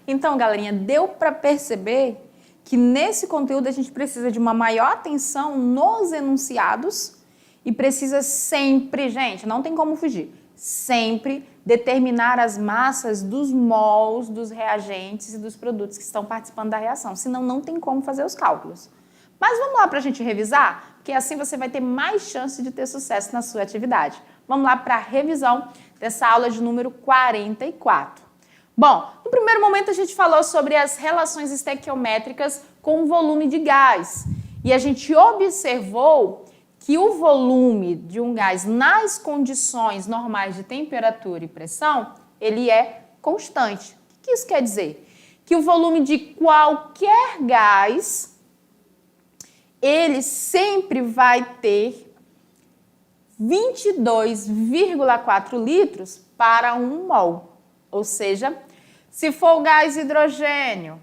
Então, galerinha, deu para perceber que nesse conteúdo a gente precisa de uma maior atenção nos enunciados e precisa sempre, gente, não tem como fugir, sempre determinar as massas dos mols, dos reagentes e dos produtos que estão participando da reação, senão não tem como fazer os cálculos. Mas vamos lá para a gente revisar, porque assim você vai ter mais chance de ter sucesso na sua atividade. Vamos lá para a revisão dessa aula de número 44. Bom, no primeiro momento a gente falou sobre as relações estequiométricas com o volume de gás. E a gente observou que o volume de um gás nas condições normais de temperatura e pressão, ele é constante. O que isso quer dizer? Que o volume de qualquer gás, ele sempre vai ter 22,4 litros para 1 mol. Ou seja, se for o gás hidrogênio,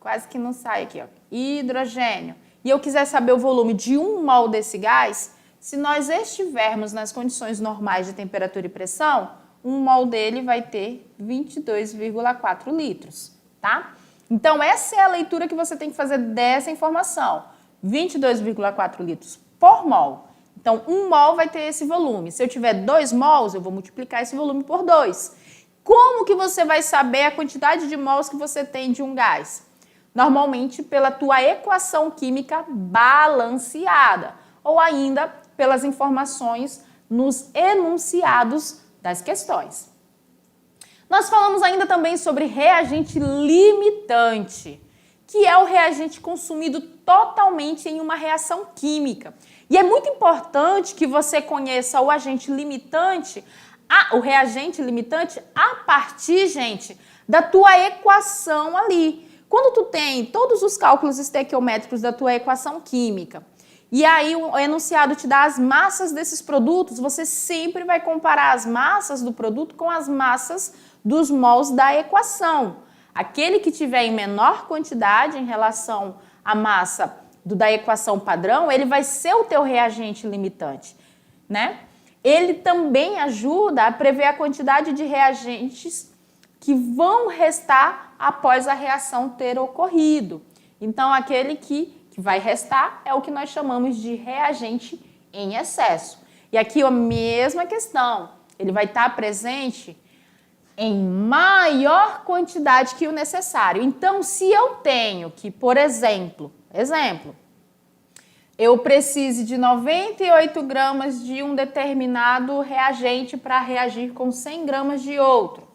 quase que não sai aqui, ó, hidrogênio, e eu quiser saber o volume de 1 mol desse gás, se nós estivermos nas condições normais de temperatura e pressão, 1 mol dele vai ter 22,4 litros, tá? Então, essa é a leitura que você tem que fazer dessa informação, 22,4 litros por mol. Então, 1 mol vai ter esse volume. Se eu tiver 2 mols, eu vou multiplicar esse volume por 2. Como que você vai saber a quantidade de mols que você tem de um gás? Normalmente pela tua equação química balanceada ou ainda pelas informações nos enunciados das questões. Nós falamos ainda também sobre reagente limitante, que é o reagente consumido totalmente em uma reação química. E é muito importante que você conheça o agente limitante, o reagente limitante a partir, gente, da tua equação ali. Quando tu tem todos os cálculos estequiométricos da tua equação química, e aí o enunciado te dá as massas desses produtos, você sempre vai comparar as massas do produto com as massas dos mols da equação. Aquele que tiver em menor quantidade em relação à massa da equação padrão, ele vai ser o teu reagente limitante, né? Ele também ajuda a prever a quantidade de reagentes que vão restar após a reação ter ocorrido. Então, aquele que vai restar é o que nós chamamos de reagente em excesso. E aqui a mesma questão, ele vai estar presente em maior quantidade que o necessário. Então, se eu tenho que, por exemplo, eu precise de 98 gramas de um determinado reagente para reagir com 100 gramas de outro,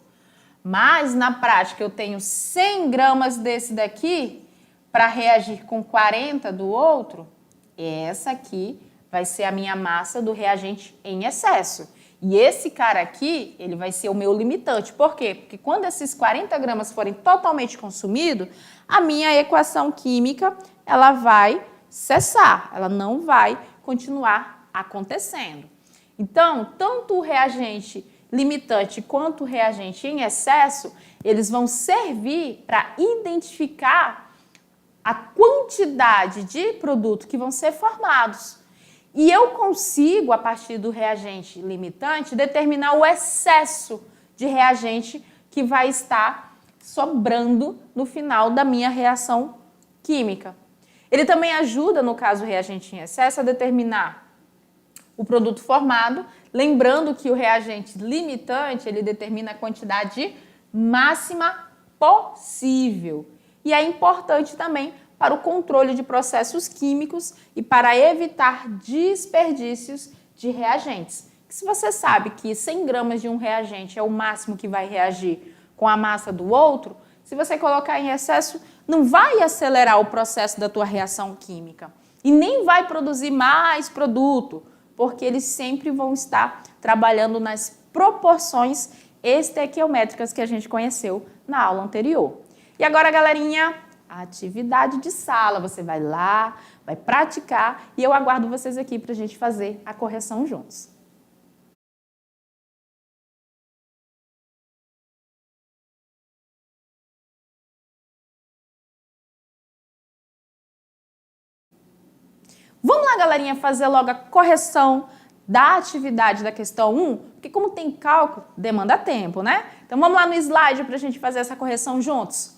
mas na prática eu tenho 100 gramas desse daqui para reagir com 40 do outro, essa aqui vai ser a minha massa do reagente em excesso. E esse cara aqui, ele vai ser o meu limitante. Por quê? Porque quando esses 40 gramas forem totalmente consumidos, a minha equação química, ela vai cessar, ela não vai continuar acontecendo. Então, tanto o reagente limitante quanto o reagente em excesso, eles vão servir para identificar a quantidade de produto que vão ser formados. E eu consigo, a partir do reagente limitante, determinar o excesso de reagente que vai estar sobrando no final da minha reação química. Ele também ajuda, no caso reagente em excesso, a determinar o produto formado, lembrando que o reagente limitante, ele determina a quantidade máxima possível. E é importante também para o controle de processos químicos e para evitar desperdícios de reagentes. Se você sabe que 100 gramas de um reagente é o máximo que vai reagir com a massa do outro, se você colocar em excesso, não vai acelerar o processo da tua reação química e nem vai produzir mais produto, porque eles sempre vão estar trabalhando nas proporções estequiométricas que a gente conheceu na aula anterior. E agora, galerinha, a atividade de sala, você vai lá, vai praticar e eu aguardo vocês aqui para a gente fazer a correção juntos. Vamos lá, galerinha, fazer logo a correção da atividade da questão 1, porque como tem cálculo, demanda tempo, né? Então vamos lá no slide para a gente fazer essa correção juntos.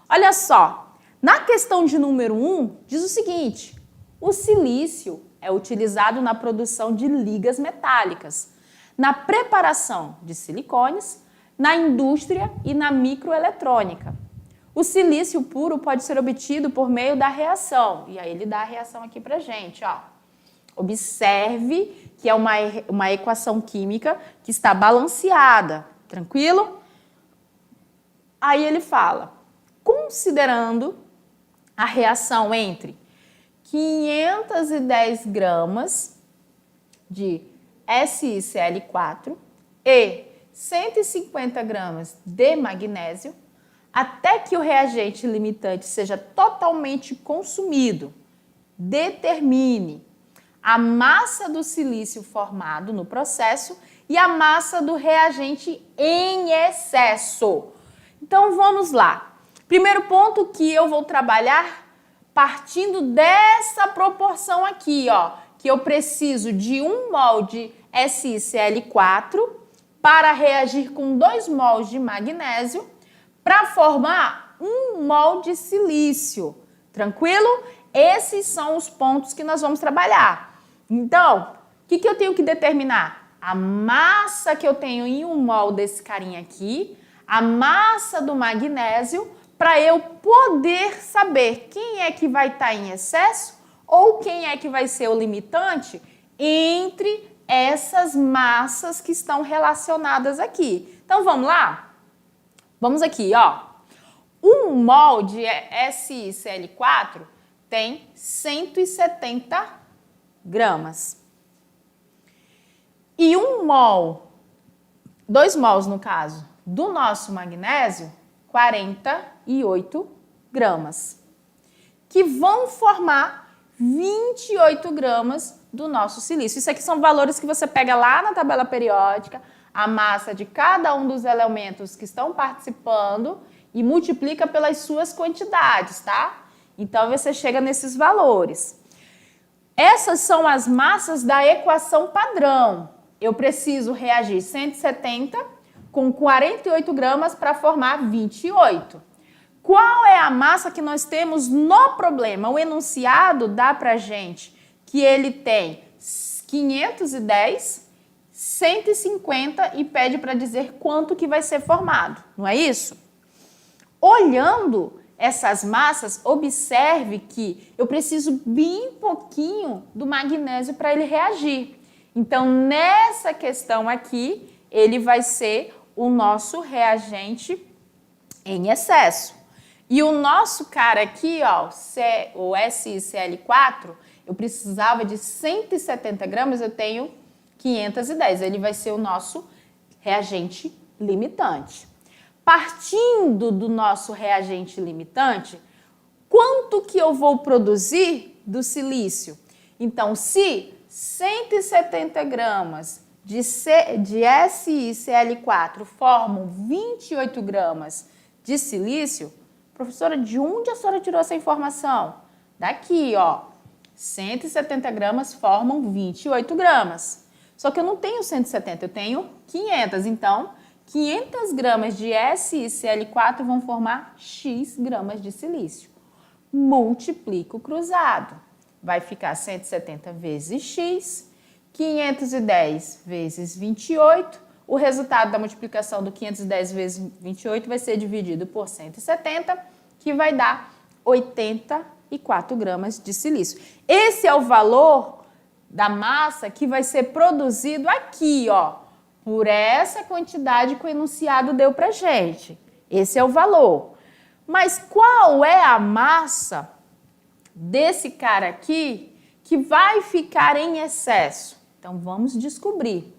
Olha só, na questão de número 1, diz o seguinte: o silício é utilizado na produção de ligas metálicas, na preparação de silicones, na indústria e na microeletrônica. O silício puro pode ser obtido por meio da reação. E aí ele dá a reação aqui pra gente, ó. Observe que é uma equação química que está balanceada, tranquilo? Aí ele fala, considerando a reação entre 510 gramas de SiCl4 e 150 gramas de magnésio, até que o reagente limitante seja totalmente consumido, determine a massa do silício formado no processo e a massa do reagente em excesso. Então vamos lá. Primeiro ponto que eu vou trabalhar partindo dessa proporção aqui, ó, que eu preciso de 1 mol de SiCl4 para reagir com 2 mols de magnésio para formar 1 mol de silício. Tranquilo? Esses são os pontos que nós vamos trabalhar. Então, o que eu tenho que determinar? A massa que eu tenho em 1 mol desse carinha aqui, a massa do magnésio, para eu poder saber quem é que vai estar em excesso ou quem é que vai ser o limitante entre essas massas que estão relacionadas aqui. Então, vamos lá? Vamos aqui, ó. 1 mol de SiCl4 tem 170 gramas. E 1 mol, 2 mols no caso, do nosso magnésio, 48 gramas. Que vão formar 28 gramas do nosso silício. Isso aqui são valores que você pega lá na tabela periódica, a massa de cada um dos elementos que estão participando e multiplica pelas suas quantidades, tá? Então, você chega nesses valores. Essas são as massas da equação padrão. Eu preciso reagir 170 com 48 gramas para formar 28. Qual é a massa que nós temos no problema? O enunciado dá pra gente que ele tem 510, 150 e pede para dizer quanto que vai ser formado, não é isso? Olhando essas massas, observe que eu preciso bem pouquinho do magnésio para ele reagir. Então, nessa questão aqui, ele vai ser o nosso reagente em excesso. E o nosso cara aqui, ó, o SiCl4, eu precisava de 170 gramas, eu tenho 510. Ele vai ser o nosso reagente limitante. Partindo do nosso reagente limitante, quanto que eu vou produzir do silício? Então, se 170 gramas de SiCl4 formam 28 gramas de silício, professora, de onde a senhora tirou essa informação? Daqui, ó, 170 gramas formam 28 gramas. Só que eu não tenho 170, eu tenho 500, então 500 gramas de SiCl4 vão formar X gramas de silício. Multiplico o cruzado. Vai ficar 170 vezes X, 510 vezes 28. O resultado da multiplicação do 510 vezes 28 vai ser dividido por 170, que vai dar 84 gramas de silício. Esse é o valor da massa que vai ser produzido aqui, ó, por essa quantidade que o enunciado deu pra gente. Esse é o valor. Mas qual é a massa desse cara aqui que vai ficar em excesso? Então, vamos descobrir.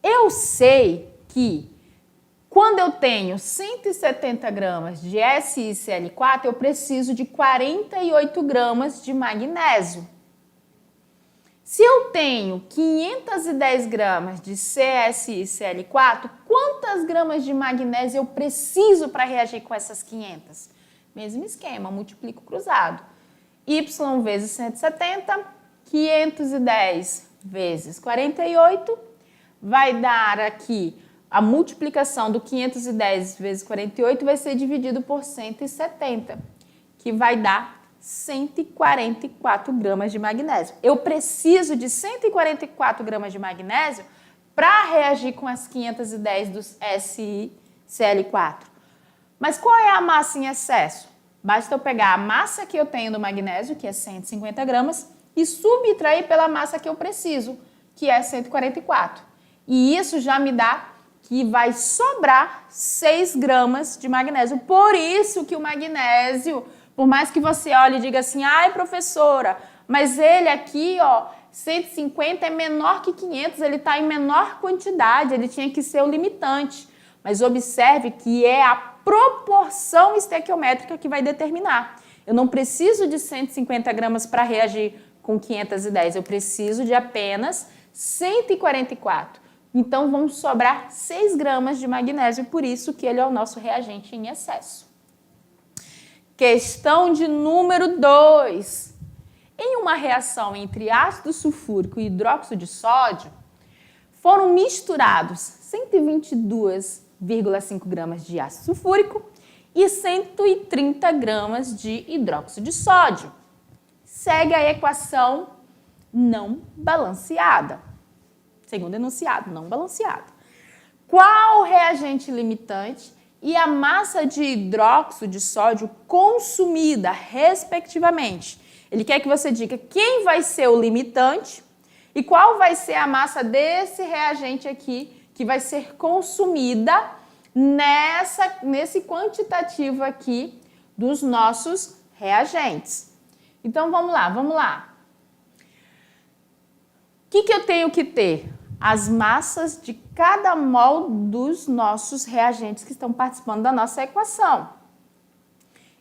Eu sei que quando eu tenho 170 gramas de SiCl4, eu preciso de 48 gramas de magnésio. Se eu tenho 510 gramas de CSICl4, quantas gramas de magnésio eu preciso para reagir com essas 500? Mesmo esquema, multiplico cruzado. Y vezes 170 510 vezes 48 vai dar aqui a multiplicação do 510 vezes 48 vai ser dividido por 170, que vai dar 144 gramas de magnésio. Eu preciso de 144 gramas de magnésio para reagir com as 510 dos SiCl4. Mas qual é a massa em excesso? Basta eu pegar a massa que eu tenho do magnésio, que é 150 gramas, e subtrair pela massa que eu preciso, que é 144. E isso já me dá que vai sobrar 6 gramas de magnésio. Por isso que o magnésio, por mais que você olhe e diga assim, ai professora, mas ele aqui, ó, 150 é menor que 500, ele está em menor quantidade, ele tinha que ser o limitante. Mas observe que é a proporção estequiométrica que vai determinar. Eu não preciso de 150 gramas para reagir com 510, eu preciso de apenas 144. Então, vão sobrar 6 gramas de magnésio, por isso que ele é o nosso reagente em excesso. Questão de número 2. Em uma reação entre ácido sulfúrico e hidróxido de sódio, foram misturados 122,5 gramas de ácido sulfúrico e 130 gramas de hidróxido de sódio. Segue a equação não balanceada. Segundo enunciado, não balanceado. Qual o reagente limitante e a massa de hidróxido de sódio consumida, respectivamente? Ele quer que você diga quem vai ser o limitante e qual vai ser a massa desse reagente aqui que vai ser consumida nesse quantitativo aqui dos nossos reagentes. Então, vamos lá. O que eu tenho que ter? As massas de cada mol dos nossos reagentes que estão participando da nossa equação.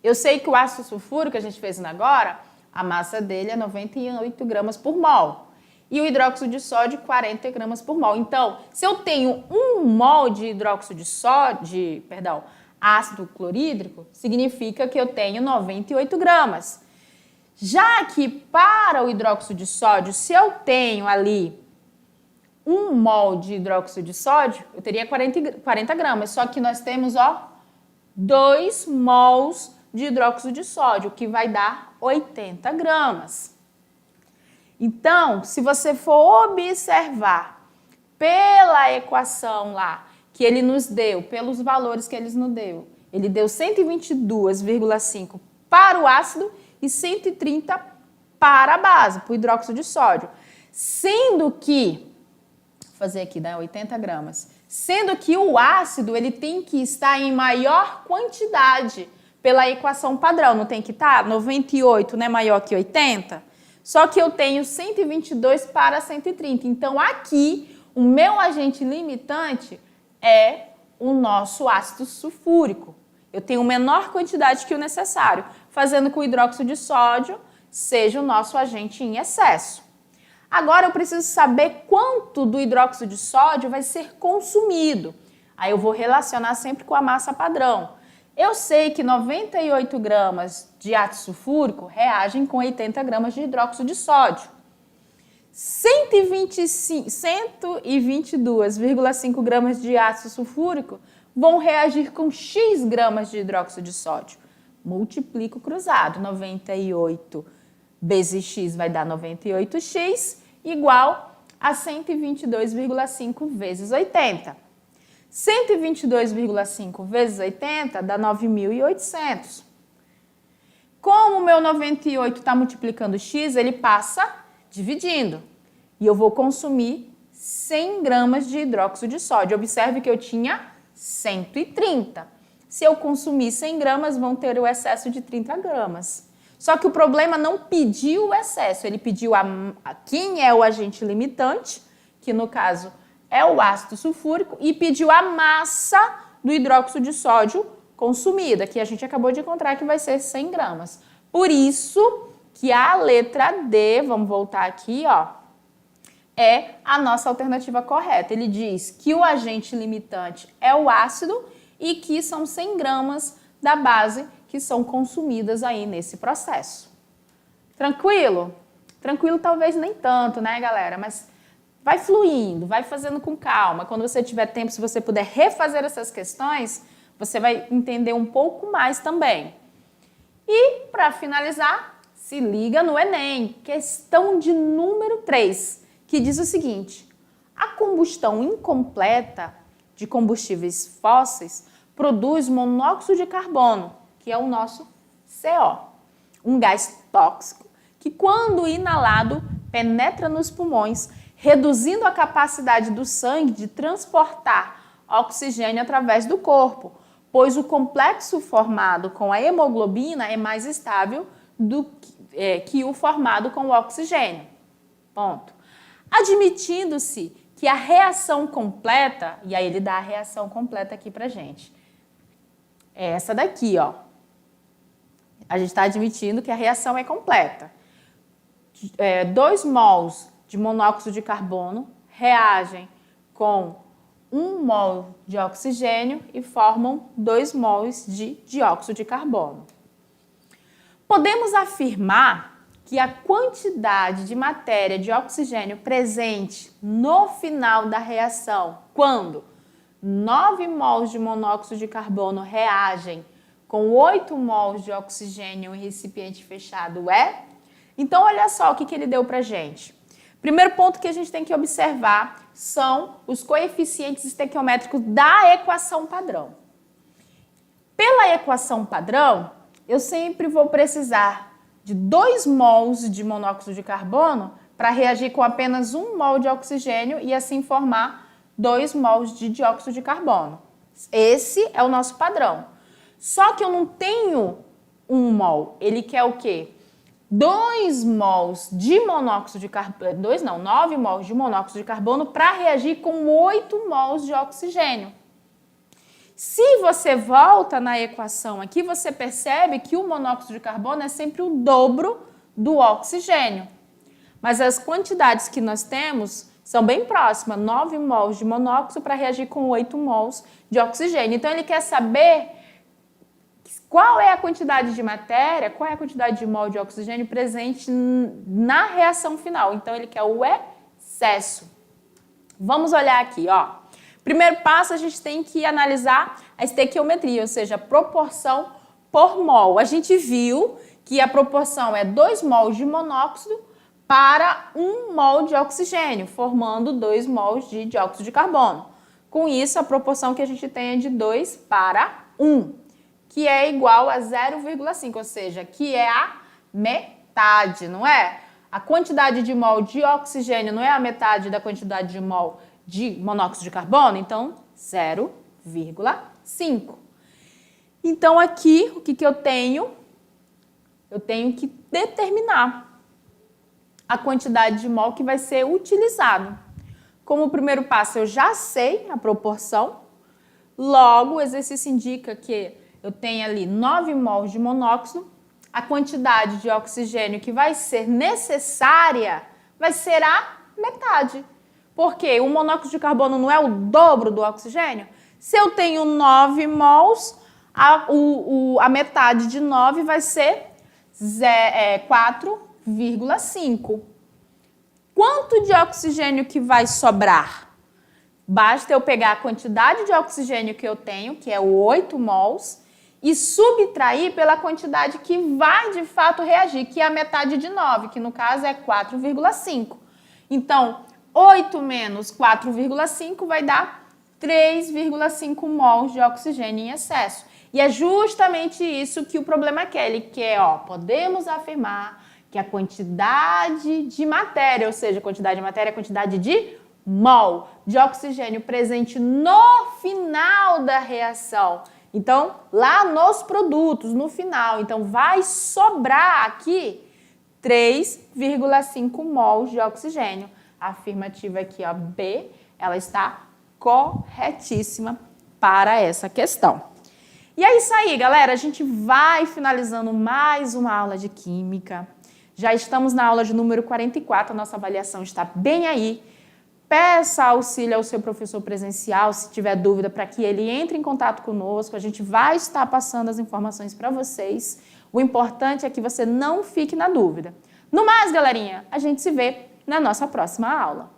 Eu sei que o ácido sulfúrico que a gente fez agora, a massa dele é 98 gramas por mol. E o hidróxido de sódio, 40 gramas por mol. Então, se eu tenho 1 mol de hidróxido de sódio, ácido clorídrico, significa que eu tenho 98 gramas. Já que para o hidróxido de sódio, se eu tenho ali 1 mol de hidróxido de sódio, eu teria 40 gramas. Só que nós temos, 2 mols de hidróxido de sódio, que vai dar 80 gramas. Então, se você for observar pela equação lá, que ele nos deu, pelos valores que ele nos deu, ele deu 122,5 para o ácido e 130 para a base, para o hidróxido de sódio. Sendo que, vou fazer aqui, dá 80 gramas. Sendo que o ácido, ele tem que estar em maior quantidade pela equação padrão, não tem que estar? 98 não é maior que 80? Só que eu tenho 122 para 130. Então, aqui, o meu agente limitante é o nosso ácido sulfúrico. Eu tenho menor quantidade que o necessário, fazendo com que o hidróxido de sódio seja o nosso agente em excesso. Agora eu preciso saber quanto do hidróxido de sódio vai ser consumido. Aí eu vou relacionar sempre com a massa padrão. Eu sei que 98 gramas de ácido sulfúrico reagem com 80 gramas de hidróxido de sódio. 122,5 gramas de ácido sulfúrico vão reagir com X gramas de hidróxido de sódio. Multiplico cruzado. 98 vezes X vai dar 98X, igual a 122,5 vezes 80. 122,5 vezes 80 dá 9.800. Como o meu 98 está multiplicando X, ele passa dividindo. E eu vou consumir 100 gramas de hidróxido de sódio. Observe que eu tinha 130. Se eu consumir 100 gramas, vão ter o excesso de 30 gramas. Só que o problema não pediu o excesso, ele pediu quem é o agente limitante, que no caso é o ácido sulfúrico, e pediu a massa do hidróxido de sódio consumida, que a gente acabou de encontrar que vai ser 100 gramas. Por isso que a letra D, vamos voltar aqui, é a nossa alternativa correta. Ele diz que o agente limitante é o ácido e que são 100 gramas da base que são consumidas aí nesse processo. Tranquilo? Tranquilo talvez nem tanto, né, galera? Mas vai fluindo, vai fazendo com calma. Quando você tiver tempo, se você puder refazer essas questões, você vai entender um pouco mais também. E, para finalizar, se liga no Enem, questão de número 3, que diz o seguinte: a combustão incompleta de combustíveis fósseis produz monóxido de carbono, que é o nosso CO, um gás tóxico que, quando inalado, penetra nos pulmões, reduzindo a capacidade do sangue de transportar oxigênio através do corpo, pois o complexo formado com a hemoglobina é mais estável do que o formado com o oxigênio. Ponto. Admitindo-se que a reação completa, e aí ele dá a reação completa aqui pra gente, é essa daqui, ó. A gente está admitindo que a reação é completa. 2 mols de monóxido de carbono reagem com 1 mol de oxigênio e formam 2 mols de dióxido de carbono. Podemos afirmar que a quantidade de matéria de oxigênio presente no final da reação, quando 9 mols de monóxido de carbono reagem com 8 mols de oxigênio em recipiente fechado é? Então, olha só o que ele deu pra gente. Primeiro ponto que a gente tem que observar são os coeficientes estequiométricos da equação padrão. Pela equação padrão, eu sempre vou precisar de 2 mols de monóxido de carbono para reagir com apenas 1 mol de oxigênio e assim formar 2 mols de dióxido de carbono. Esse é o nosso padrão. Só que eu não tenho 1 mol. Ele quer o quê? 2 mols de monóxido de carbono, 9 mols de monóxido de carbono para reagir com 8 mols de oxigênio. Se você volta na equação aqui, você percebe que o monóxido de carbono é sempre o dobro do oxigênio. Mas as quantidades que nós temos são bem próximas, 9 mols de monóxido para reagir com 8 mols de oxigênio. Então, ele quer saber qual é a quantidade de matéria, qual é a quantidade de mol de oxigênio presente na reação final. Então, ele quer o excesso. Vamos olhar aqui, ó. Primeiro passo, a gente tem que analisar a estequiometria, ou seja, a proporção por mol. A gente viu que a proporção é 2 mols de monóxido para 1 mol de oxigênio, formando 2 mols de dióxido de carbono. Com isso, a proporção que a gente tem é de 2 para 1, que é igual a 0,5, ou seja, que é a metade, não é? A quantidade de mol de oxigênio não é a metade da quantidade de mol de monóxido de carbono? Então, 0,5. Então, aqui, o que eu tenho? Eu tenho que determinar a quantidade de mol que vai ser utilizado. Como o primeiro passo, eu já sei a proporção, logo, o exercício indica que eu tenho ali 9 mols de monóxido, a quantidade de oxigênio que vai ser necessária vai ser a metade. Porque o monóxido de carbono não é o dobro do oxigênio? Se eu tenho 9 mols, a metade de 9 vai ser 4,5. Quanto de oxigênio que vai sobrar? Basta eu pegar a quantidade de oxigênio que eu tenho, que é 8 mols, e subtrair pela quantidade que vai de fato reagir, que é a metade de 9, que no caso é 4,5. Então, 8 menos 4,5 vai dar 3,5 mols de oxigênio em excesso. E é justamente isso que o problema quer. Ele quer, podemos afirmar que a quantidade de matéria, ou seja, a quantidade de matéria é a quantidade de mol de oxigênio presente no final da reação. Então, lá nos produtos, no final, então vai sobrar aqui 3,5 mols de oxigênio. A afirmativa aqui, B, ela está corretíssima para essa questão. E é isso aí, galera. A gente vai finalizando mais uma aula de Química. Já estamos na aula de número 44, a nossa avaliação está bem aí. Peça auxílio ao seu professor presencial, se tiver dúvida, para que ele entre em contato conosco. A gente vai estar passando as informações para vocês. O importante é que você não fique na dúvida. No mais, galerinha, a gente se vê na nossa próxima aula.